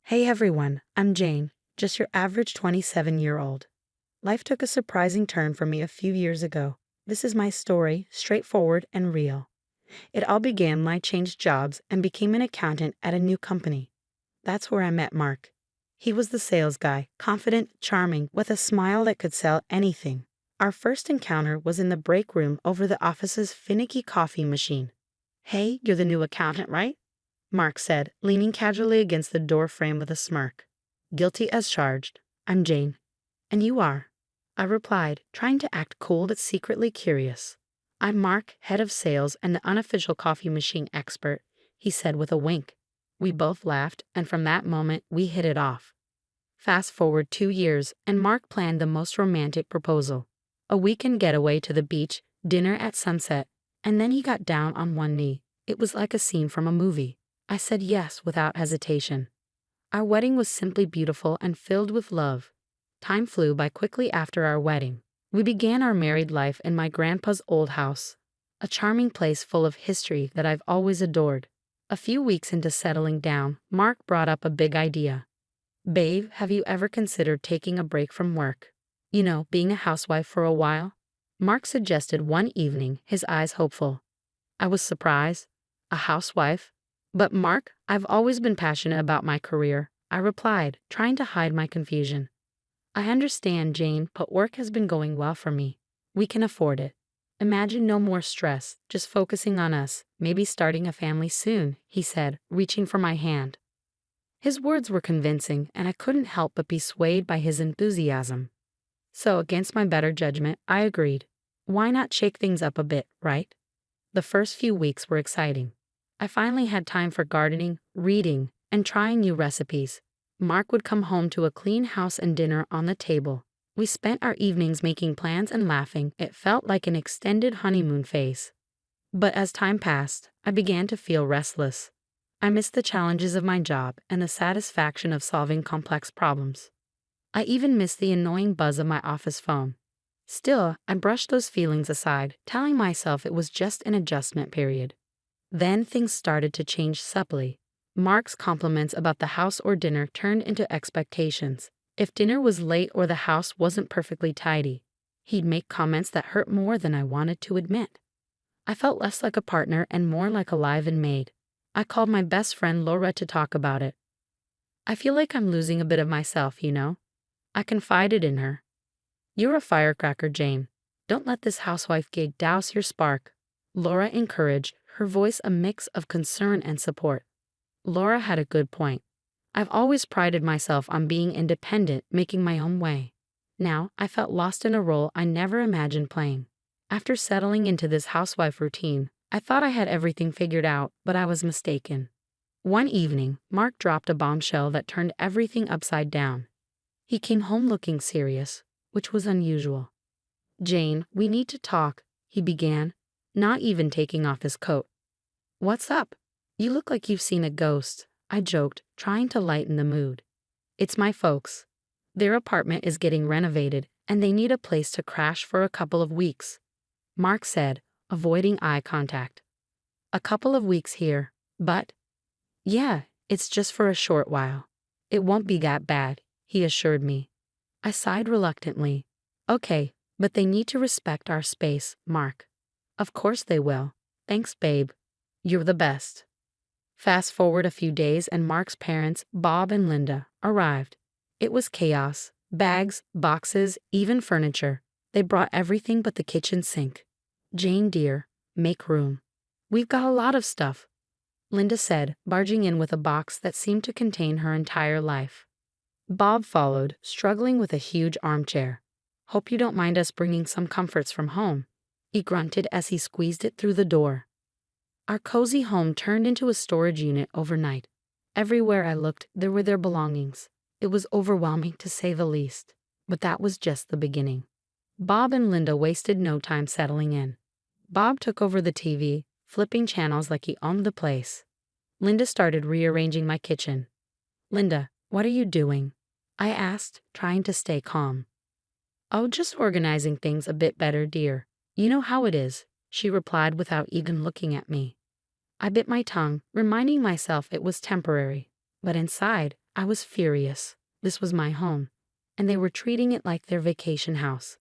Hey everyone, I'm Jane, just your average 27-year-old. Life took a surprising turn for me a few years ago. This is my story, straightforward and real. It all began when I changed jobs and became an accountant at a new company. That's where I met Mark. He was the sales guy, confident, charming, with a smile that could sell anything. Our first encounter was in the break room over the office's finicky coffee machine. "Hey, you're the new accountant, right?" Mark said, leaning casually against the door frame with a smirk. "Guilty as charged. I'm Jane." "And you are?" I replied, trying to act cool but secretly curious. "I'm Mark, head of sales and the unofficial coffee machine expert," he said with a wink. We both laughed, and from that moment, we hit it off. Fast forward 2 years, and Mark planned the most romantic proposal. A weekend getaway to the beach, dinner at sunset, and then he got down on one knee. It was like a scene from a movie. I said yes without hesitation. Our wedding was simply beautiful and filled with love. Time flew by quickly after our wedding. We began our married life in my grandpa's old house, a charming place full of history that I've always adored. A few weeks into settling down, Mark brought up a big idea. "Babe, have you ever considered taking a break from work? Being a housewife for a while?" Mark suggested one evening, his eyes hopeful. I was surprised. A housewife? "But Mark, I've always been passionate about my career," I replied, trying to hide my confusion. "I understand, Jane, but work has been going well for me. We can afford it. Imagine no more stress, just focusing on us, maybe starting a family soon," he said, reaching for my hand. His words were convincing, and I couldn't help but be swayed by his enthusiasm. So, against my better judgment, I agreed. Why not shake things up a bit, right? The first few weeks were exciting. I finally had time for gardening, reading, and trying new recipes. Mark would come home to a clean house and dinner on the table. We spent our evenings making plans and laughing. It felt like an extended honeymoon phase. But as time passed, I began to feel restless. I missed the challenges of my job and the satisfaction of solving complex problems. I even missed the annoying buzz of my office phone. Still, I brushed those feelings aside, telling myself it was just an adjustment period. Then things started to change subtly. Mark's compliments about the house or dinner turned into expectations. If dinner was late or the house wasn't perfectly tidy, he'd make comments that hurt more than I wanted to admit. I felt less like a partner and more like a live-in maid. I called my best friend Laura to talk about it. "I feel like I'm losing a bit of myself, I confided in her. "You're a firecracker, Jane. Don't let this housewife gig douse your spark," Laura encouraged, her voice a mix of concern and support. Laura had a good point. I've always prided myself on being independent, making my own way. Now, I felt lost in a role I never imagined playing. After settling into this housewife routine, I thought I had everything figured out, but I was mistaken. One evening, Mark dropped a bombshell that turned everything upside down. He came home looking serious, which was unusual. "Jane, we need to talk," he began, not even taking off his coat. "What's up? You look like you've seen a ghost," I joked, trying to lighten the mood. "It's my folks. Their apartment is getting renovated, and they need a place to crash for a couple of weeks," Mark said, avoiding eye contact. "A couple of weeks here, but—" "Yeah, it's just for a short while. It won't be that bad," he assured me. I sighed reluctantly. "Okay, but they need to respect our space, Mark." "Of course they will. Thanks, babe. You're the best." Fast forward a few days and Mark's parents, Bob and Linda, arrived. It was chaos. Bags, boxes, even furniture. They brought everything but the kitchen sink. "Jane, dear, make room. We've got a lot of stuff," Linda said, barging in with a box that seemed to contain her entire life. Bob followed, struggling with a huge armchair. "Hope you don't mind us bringing some comforts from home," he grunted as he squeezed it through the door. Our cozy home turned into a storage unit overnight. Everywhere I looked, there were their belongings. It was overwhelming to say the least, but that was just the beginning. Bob and Linda wasted no time settling in. Bob took over the TV, flipping channels like he owned the place. Linda started rearranging my kitchen. "Linda, what are you doing?" I asked, trying to stay calm. "Oh, just organizing things a bit better, dear. You know how it is," she replied without even looking at me. I bit my tongue, reminding myself it was temporary, but inside, I was furious. This was my home, and they were treating it like their vacation house.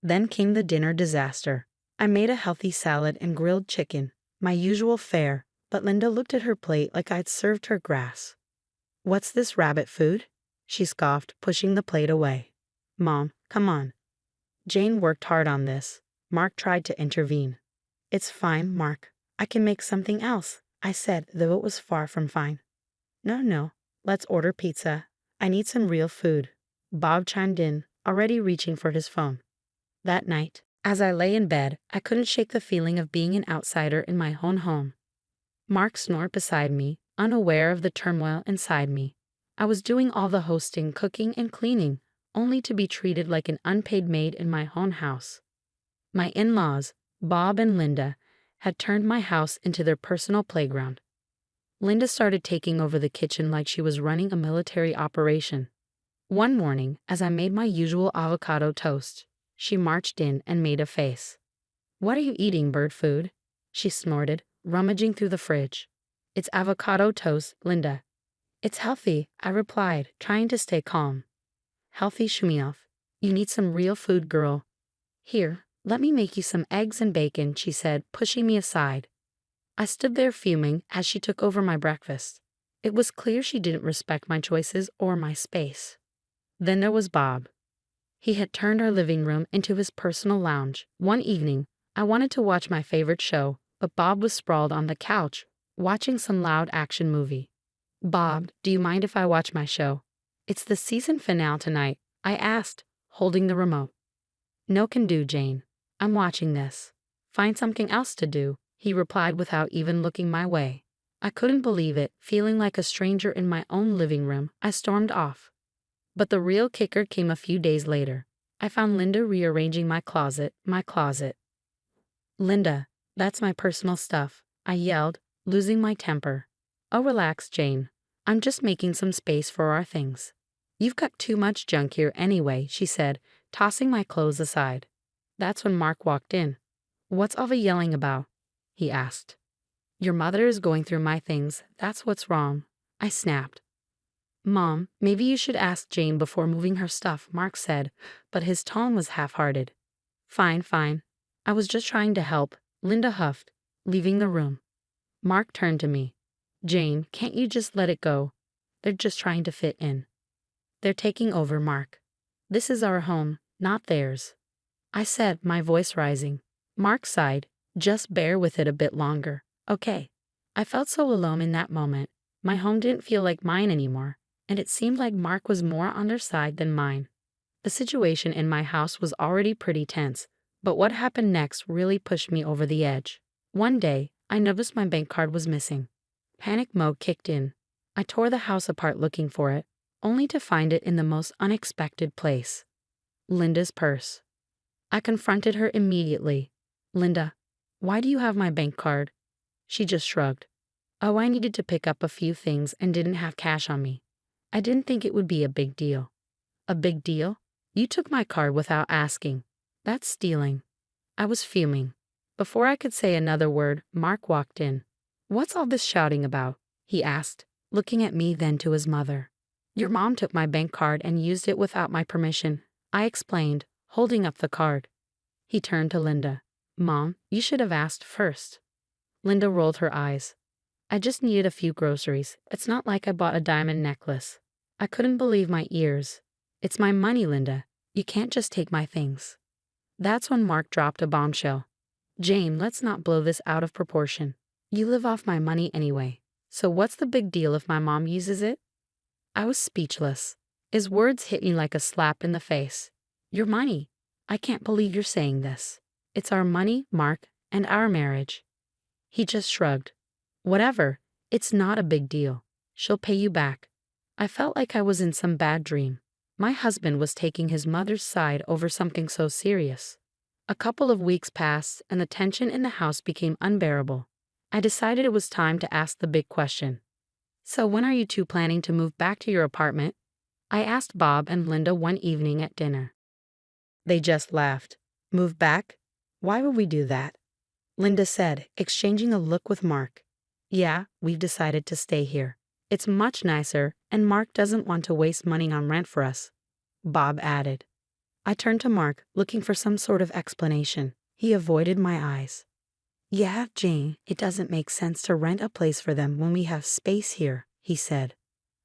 Then came the dinner disaster. I made a healthy salad and grilled chicken, my usual fare, but Linda looked at her plate like I'd served her grass. "What's this rabbit food?" she scoffed, pushing the plate away. "Mom, come on." Jane worked hard on this. Mark tried to intervene. "It's fine, Mark. I can make something else," I said, though it was far from fine. No, let's order pizza. I need some real food." Bob chimed in, already reaching for his phone. That night, as I lay in bed, I couldn't shake the feeling of being an outsider in my own home. Mark snored beside me, unaware of the turmoil inside me. I was doing all the hosting, cooking, and cleaning, only to be treated like an unpaid maid in my own house. My in-laws, Bob and Linda, had turned my house into their personal playground. Linda started taking over the kitchen like she was running a military operation. One morning, as I made my usual avocado toast, she marched in and made a face. "What are you eating, bird food?" she snorted, rummaging through the fridge. "It's avocado toast, Linda." "It's healthy," I replied, trying to stay calm. "Healthy Shumioff. You need some real food, girl." "Here, let me make you some eggs and bacon," she said, pushing me aside. I stood there fuming as she took over my breakfast. It was clear she didn't respect my choices or my space. Then there was Bob. He had turned our living room into his personal lounge. One evening, I wanted to watch my favorite show, but Bob was sprawled on the couch, watching some loud action movie. "Bob, do you mind if I watch my show? It's the season finale tonight," I asked, holding the remote. "No can do, Jane. I'm watching this." "Find something else to do," he replied without even looking my way. I couldn't believe it. Feeling like a stranger in my own living room, I stormed off. But the real kicker came a few days later. I found Linda rearranging my closet. "Linda, that's my personal stuff," I yelled, losing my temper. "Oh, relax, Jane. I'm just making some space for our things." "You've got too much junk here anyway," she said, tossing my clothes aside. That's when Mark walked in. "What's all the yelling about?" he asked. "Your mother is going through my things, that's what's wrong," I snapped. "Mom, maybe you should ask Jane before moving her stuff," Mark said, but his tone was half-hearted. Fine. I was just trying to help," Linda huffed, leaving the room. Mark turned to me. "Jane, can't you just let it go? They're just trying to fit in." "They're taking over, Mark. This is our home, not theirs," I said, my voice rising. Mark sighed. "Just bear with it a bit longer, okay?" I felt so alone in that moment. My home didn't feel like mine anymore, and it seemed like Mark was more on their side than mine. The situation in my house was already pretty tense, but what happened next really pushed me over the edge. One day, I noticed my bank card was missing. Panic mode kicked in. I tore the house apart looking for it, only to find it in the most unexpected place. Linda's purse. I confronted her immediately. "Linda, why do you have my bank card?" She just shrugged. "Oh, I needed to pick up a few things and didn't have cash on me. I didn't think it would be a big deal." "A big deal? You took my card without asking. That's stealing." I was fuming. Before I could say another word, Mark walked in. "What's all this shouting about?" he asked, looking at me then to his mother. "Your mom took my bank card and used it without my permission," I explained, holding up the card. He turned to Linda. "Mom, you should have asked first." Linda rolled her eyes. "I just needed a few groceries. It's not like I bought a diamond necklace." I couldn't believe my ears. "It's my money, Linda. You can't just take my things." That's when Mark dropped a bombshell. "Jane, let's not blow this out of proportion. You live off my money anyway. So what's the big deal if my mom uses it?" I was speechless. His words hit me like a slap in the face. "Your money. I can't believe you're saying this. It's our money, Mark, and our marriage." He just shrugged. "Whatever. It's not a big deal. She'll pay you back." I felt like I was in some bad dream. My husband was taking his mother's side over something so serious. A couple of weeks passed, and the tension in the house became unbearable. I decided it was time to ask the big question. "So when are you two planning to move back to your apartment?" I asked Bob and Linda one evening at dinner. They just laughed. "Move back? Why would we do that?" Linda said, exchanging a look with Mark. "Yeah, we've decided to stay here. It's much nicer, And Mark doesn't want to waste money on rent for us, Bob added. I turned to Mark, looking for some sort of explanation. He avoided my eyes. Yeah, Jane, it doesn't make sense to rent a place for them when we have space here, he said.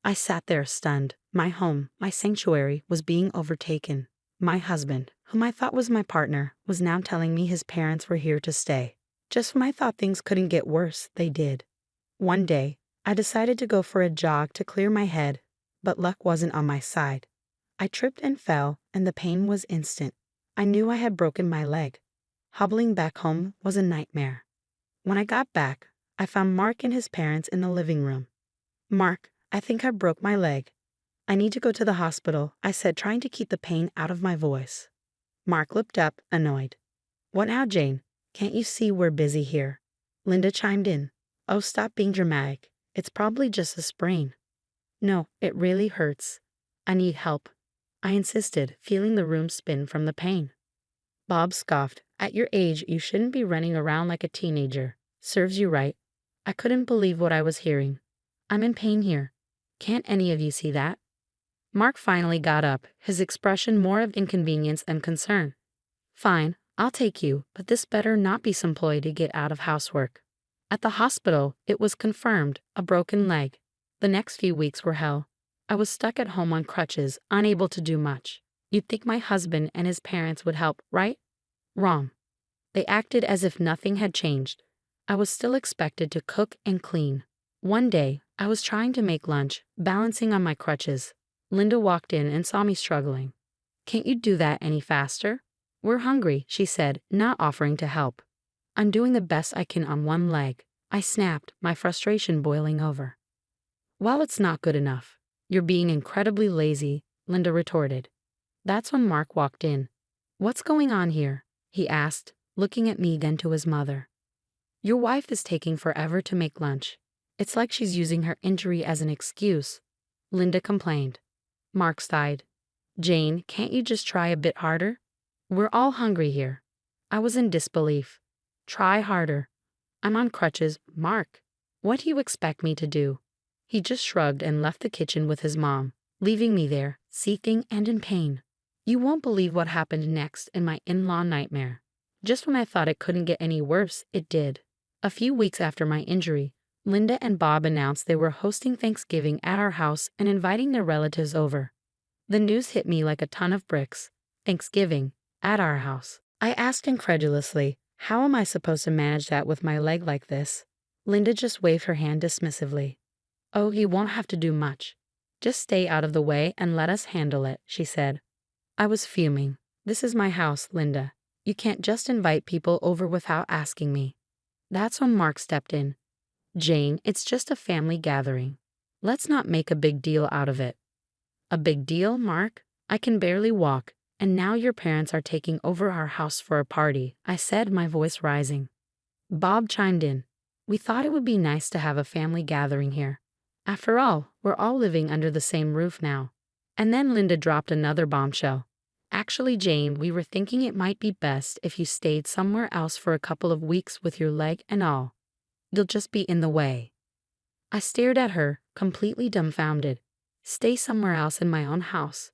I sat there stunned. My home, my sanctuary, was being overtaken. My husband, whom I thought was my partner, was now telling me his parents were here to stay. Just when I thought things couldn't get worse, they did. One day, I decided to go for a jog to clear my head, but luck wasn't on my side. I tripped and fell, and the pain was instant. I knew I had broken my leg. Hobbling back home was a nightmare. When I got back, I found Mark and his parents in the living room. Mark, I think I broke my leg. I need to go to the hospital, I said, trying to keep the pain out of my voice. Mark looked up, annoyed. What now, Jane? Can't you see we're busy here? Linda chimed in. Oh, stop being dramatic. It's probably just a sprain. No, it really hurts. I need help, I insisted, feeling the room spin from the pain. Bob scoffed. At your age, you shouldn't be running around like a teenager. Serves you right. I couldn't believe what I was hearing. I'm in pain here. Can't any of you see that? Mark finally got up, his expression more of inconvenience than concern. Fine, I'll take you, but this better not be some ploy to get out of housework. At the hospital, it was confirmed, a broken leg. The next few weeks were hell. I was stuck at home on crutches, unable to do much. You'd think my husband and his parents would help, right? Wrong. They acted as if nothing had changed. I was still expected to cook and clean. One day, I was trying to make lunch, balancing on my crutches. Linda walked in and saw me struggling. Can't you do that any faster? We're hungry, she said, not offering to help. I'm doing the best I can on one leg, I snapped, my frustration boiling over. Well, it's not good enough. You're being incredibly lazy, Linda retorted. That's when Mark walked in. What's going on here? He asked, looking at me then to his mother. Your wife is taking forever to make lunch. It's like she's using her injury as an excuse, Linda complained. Mark sighed. Jane, can't you just try a bit harder? We're all hungry here. I was in disbelief. Try harder. I'm on crutches, Mark. What do you expect me to do? He just shrugged and left the kitchen with his mom, leaving me there, seething and in pain. You won't believe what happened next in my in-law nightmare. Just when I thought it couldn't get any worse, it did. A few weeks after my injury, Linda and Bob announced they were hosting Thanksgiving at our house and inviting their relatives over. The news hit me like a ton of bricks. Thanksgiving, at our house. I asked incredulously, how am I supposed to manage that with my leg like this? Linda just waved her hand dismissively. Oh, you won't have to do much. Just stay out of the way and let us handle it, she said. I was fuming. This is my house, Linda. You can't just invite people over without asking me. That's when Mark stepped in. Jane, it's just a family gathering. Let's not make a big deal out of it. A big deal, Mark? I can barely walk, and now your parents are taking over our house for a party, I said, my voice rising. Bob chimed in. We thought it would be nice to have a family gathering here. After all, we're all living under the same roof now. And then Linda dropped another bombshell. Actually, Jane, we were thinking it might be best if you stayed somewhere else for a couple of weeks with your leg and all. You'll just be in the way. I stared at her, completely dumbfounded. Stay somewhere else in my own house.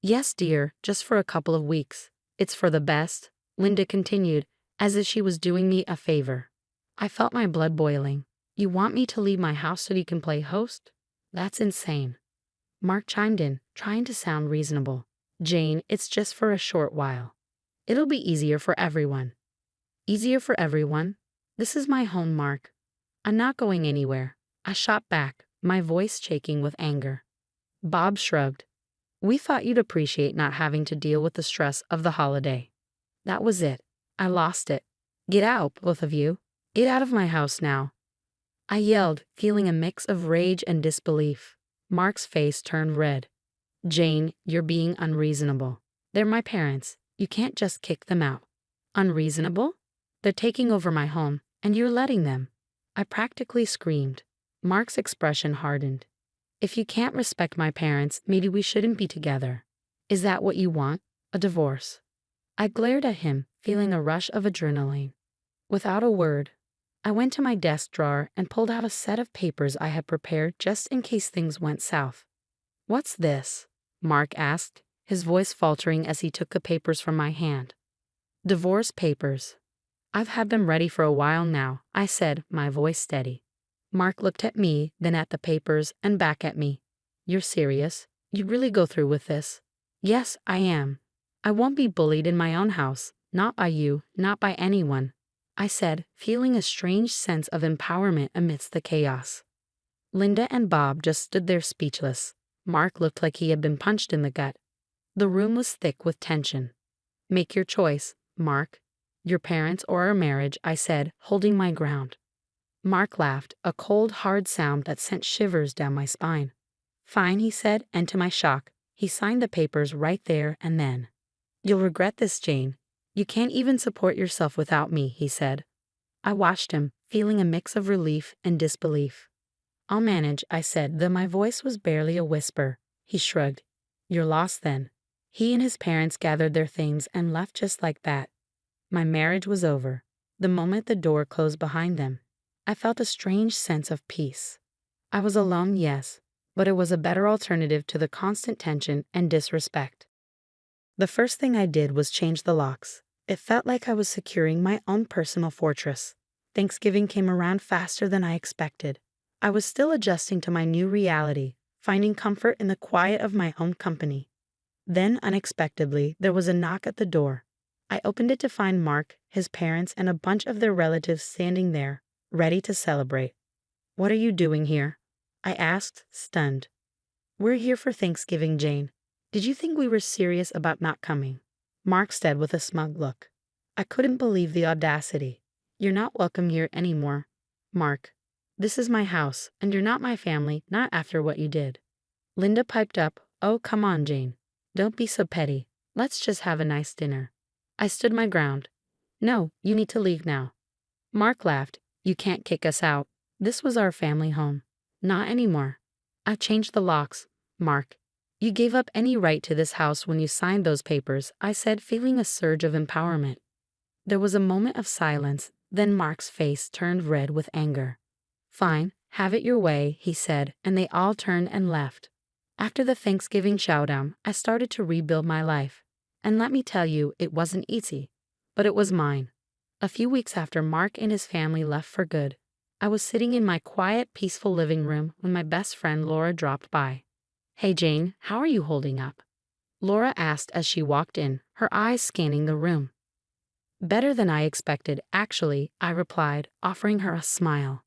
Yes, dear, just for a couple of weeks. It's for the best, Linda continued, as if she was doing me a favor. I felt my blood boiling. You want me to leave my house so you can play host? That's insane. Mark chimed in, trying to sound reasonable. Jane, it's just for a short while. It'll be easier for everyone. Easier for everyone? This is my home, Mark. I'm not going anywhere. I shot back, my voice shaking with anger. Bob shrugged. We thought you'd appreciate not having to deal with the stress of the holiday. That was it. I lost it. Get out, both of you. Get out of my house now. I yelled, feeling a mix of rage and disbelief. Mark's face turned red. Jane, you're being unreasonable. They're my parents. You can't just kick them out. Unreasonable? They're taking over my home, and you're letting them. I practically screamed. Mark's expression hardened. If you can't respect my parents, maybe we shouldn't be together. Is that what you want? A divorce? I glared at him, feeling a rush of adrenaline. Without a word, I went to my desk drawer and pulled out a set of papers I had prepared just in case things went south. "What's this?" Mark asked, his voice faltering as he took the papers from my hand. "Divorce papers. I've had them ready for a while now," I said, my voice steady. Mark looked at me, then at the papers, and back at me. "You're serious? You'd really go through with this?" "Yes, I am. I won't be bullied in my own house, not by you, not by anyone," I said, feeling a strange sense of empowerment amidst the chaos. Linda and Bob just stood there speechless. Mark looked like he had been punched in the gut. The room was thick with tension. "Make your choice, Mark. Your parents or our marriage," I said, holding my ground. Mark laughed, a cold, hard sound that sent shivers down my spine. "Fine," he said, and to my shock, he signed the papers right there and then. "You'll regret this, Jane. You can't even support yourself without me," he said. I watched him, feeling a mix of relief and disbelief. "I'll manage," I said, though my voice was barely a whisper. He shrugged. "You're lost then." He and his parents gathered their things and left just like that. My marriage was over. The moment the door closed behind them, I felt a strange sense of peace. I was alone, yes, but it was a better alternative to the constant tension and disrespect. The first thing I did was change the locks. It felt like I was securing my own personal fortress. Thanksgiving came around faster than I expected. I was still adjusting to my new reality, finding comfort in the quiet of my own company. Then, unexpectedly, there was a knock at the door. I opened it to find Mark, his parents, and a bunch of their relatives standing there, ready to celebrate. "What are you doing here?" I asked, stunned. "We're here for Thanksgiving, Jane. Did you think we were serious about not coming?" Mark said with a smug look. I couldn't believe the audacity. "You're not welcome here anymore, Mark. This is my house, and you're not my family, not after what you did." Linda piped up, "Oh, come on, Jane. Don't be so petty. Let's just have a nice dinner." I stood my ground. "No, you need to leave now." Mark laughed. "You can't kick us out. This was our family home." "Not anymore. I've changed the locks, Mark. You gave up any right to this house when you signed those papers," I said, feeling a surge of empowerment. There was a moment of silence, then Mark's face turned red with anger. "Fine, have it your way," he said, and they all turned and left. After the Thanksgiving showdown, I started to rebuild my life. And let me tell you, it wasn't easy. But it was mine. A few weeks after Mark and his family left for good, I was sitting in my quiet, peaceful living room when my best friend Laura dropped by. "Hey Jane, how are you holding up?" Laura asked as she walked in, her eyes scanning the room. "Better than I expected, actually," I replied, offering her a smile.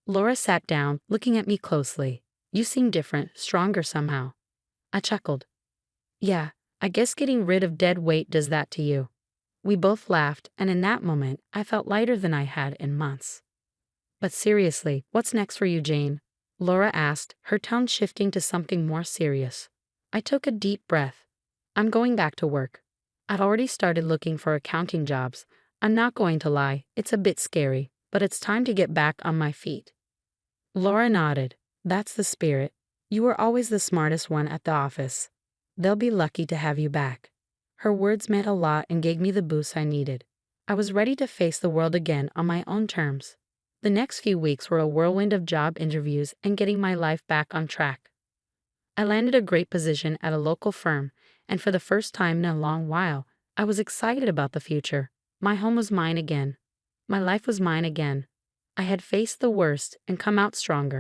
Laura sat down, looking at me closely. "You seem different, stronger somehow." I chuckled. "Yeah, I guess getting rid of dead weight does that to you." We both laughed, and in that moment, I felt lighter than I had in months. "But seriously, what's next for you, Jane?" Laura asked, her tone shifting to something more serious. I took a deep breath. "I'm going back to work. I've already started looking for accounting jobs. I'm not going to lie, it's a bit scary, but it's time to get back on my feet." Laura nodded. "That's the spirit. You were always the smartest one at the office. They'll be lucky to have you back." Her words meant a lot and gave me the boost I needed. I was ready to face the world again on my own terms. The next few weeks were a whirlwind of job interviews and getting my life back on track. I landed a great position at a local firm, and for the first time in a long while, I was excited about the future. My home was mine again. My life was mine again. I had faced the worst and come out stronger.